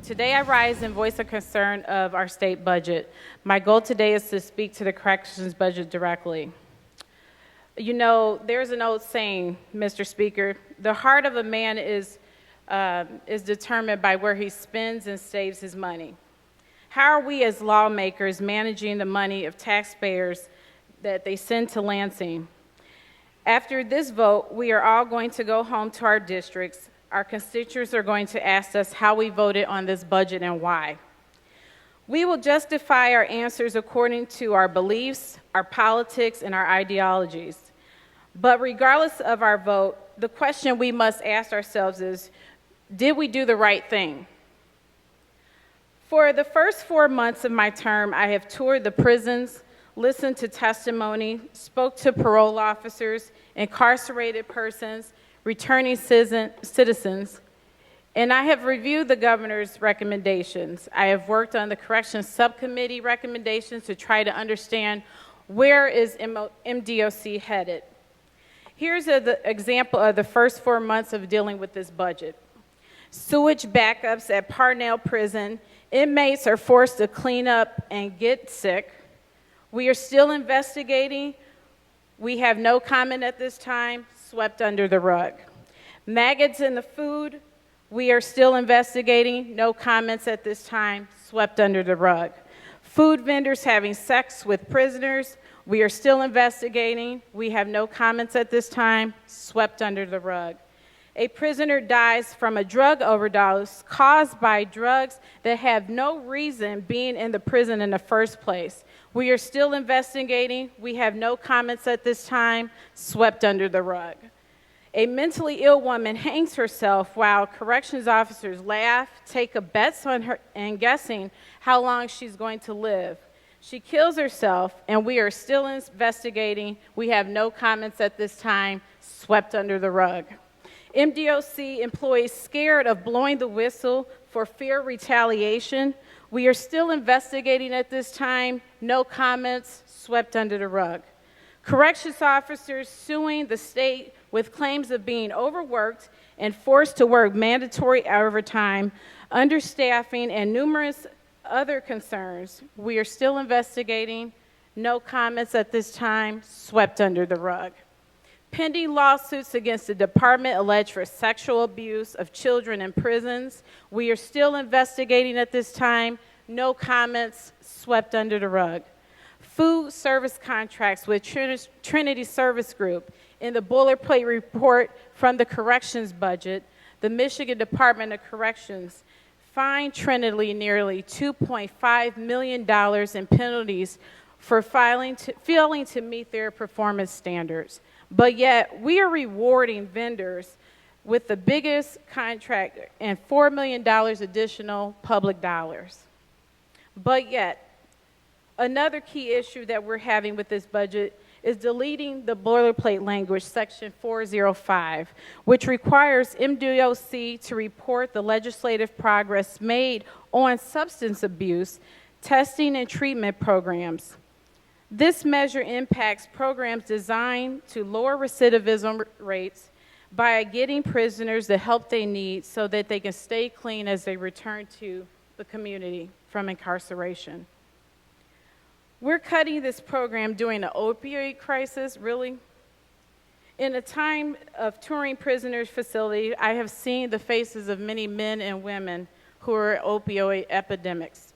Today I rise and voice a concern of our state budget. My goal today is to speak to the corrections budget directly. You know, there's an old saying, Mr. Speaker, the heart of a man is determined by where he spends and saves his money. How are we as lawmakers managing the money of taxpayers that they send to Lansing? After this vote, we are all going to go home to our districts. Our constituents are going to ask us how we voted on this budget and why. We will justify our answers according to our beliefs, our politics, and our ideologies. But regardless of our vote, the question we must ask ourselves is, did we do the right thing? For the first 4 months of my term, I have toured the prisons, listened to testimony, spoke to parole officers, incarcerated persons, returning citizens, and I have reviewed the governor's recommendations. I have worked on the corrections subcommittee recommendations to try to understand where is MDOC headed. Here's an example of the first 4 months of dealing with this budget. Sewage backups at Parnell Prison. Inmates are forced to clean up and get sick. We are still investigating. We have no comment at this time, swept under the rug. Maggots in the food. We are still investigating. No comments at this time, swept under the rug. Food vendors having sex with prisoners. We are still investigating. We have no comments at this time, swept under the rug. A prisoner dies from a drug overdose caused by drugs that have no reason being in the prison in the first place. We are still investigating. We have no comments at this time, swept under the rug. A mentally ill woman hangs herself while corrections officers laugh, take a bets on her, and guessing how long she's going to live. She kills herself, and we are still investigating. We have no comments at this time, swept under the rug. MDOC employees scared of blowing the whistle for fear of retaliation. We are still investigating at this time. No comments, swept under the rug. Corrections officers suing the state with claims of being overworked and forced to work mandatory overtime, understaffing, and numerous other concerns. We are still investigating. No comments at this time, swept under the rug. Pending lawsuits against the department alleged for sexual abuse of children in prisons. We are still investigating at this time. No comments, swept under the rug. Food service contracts with Trinity Service Group. In the boilerplate report from the corrections budget, the Michigan Department of Corrections fined Trinity nearly $2.5 million in penalties for failing to meet their performance standards. But yet, we are rewarding vendors with the biggest contract and $4 million additional public dollars. But yet, another key issue that we're having with this budget is deleting the boilerplate language, section 405, which requires MDOC to report the legislative progress made on substance abuse, testing, and treatment programs. This measure impacts programs designed to lower recidivism rates by getting prisoners the help they need so that they can stay clean as they return to the community from incarceration. We're cutting this program during the opioid crisis, really? In a time of touring prisoners' facilities, I have seen the faces of many men and women who are opioid epidemics.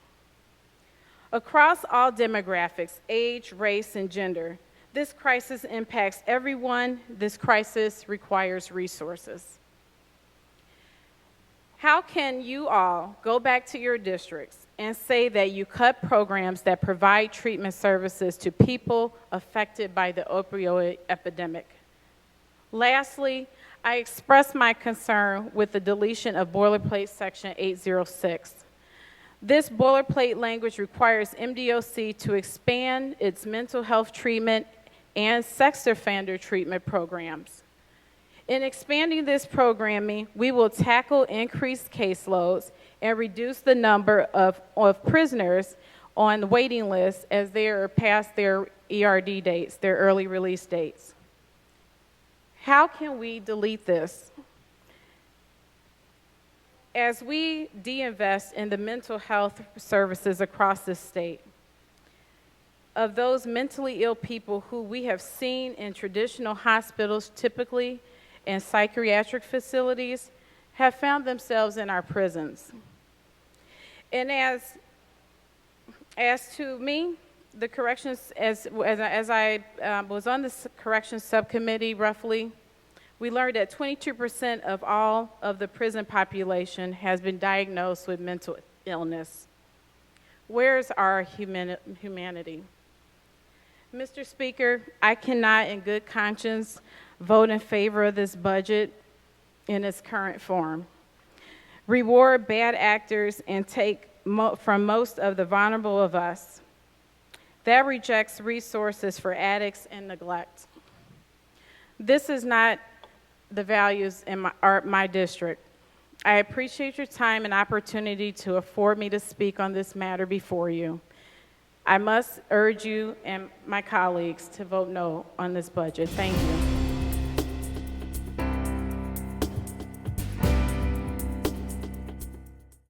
Across all demographics, age, race, and gender, this crisis impacts everyone. This crisis requires resources. How can you all go back to your districts and say that you cut programs that provide treatment services to people affected by the opioid epidemic? Lastly, I express my concern with the deletion of boilerplate section 806. This boilerplate language requires MDOC to expand its mental health treatment and sex offender treatment programs. In expanding this programming, we will tackle increased caseloads and reduce the number of prisoners on the waiting list as they are past their ERD dates, their early release dates. How can we delete this? As we de-invest in the mental health services across the state, of those mentally ill people who we have seen in traditional hospitals, typically in psychiatric facilities, have found themselves in our prisons. And as to me, the corrections, as I was on this corrections subcommittee roughly, we learned that 22% of all of the prison population has been diagnosed with mental illness. Where's our humanity? Mr. Speaker, I cannot in good conscience vote in favor of this budget in its current form. Reward bad actors and take from most of the vulnerable of us. That rejects resources for addicts and neglect. This is not the values in my district. I appreciate your time and opportunity to afford me to speak on this matter before you. I must urge you and my colleagues to vote no on this budget. Thank you.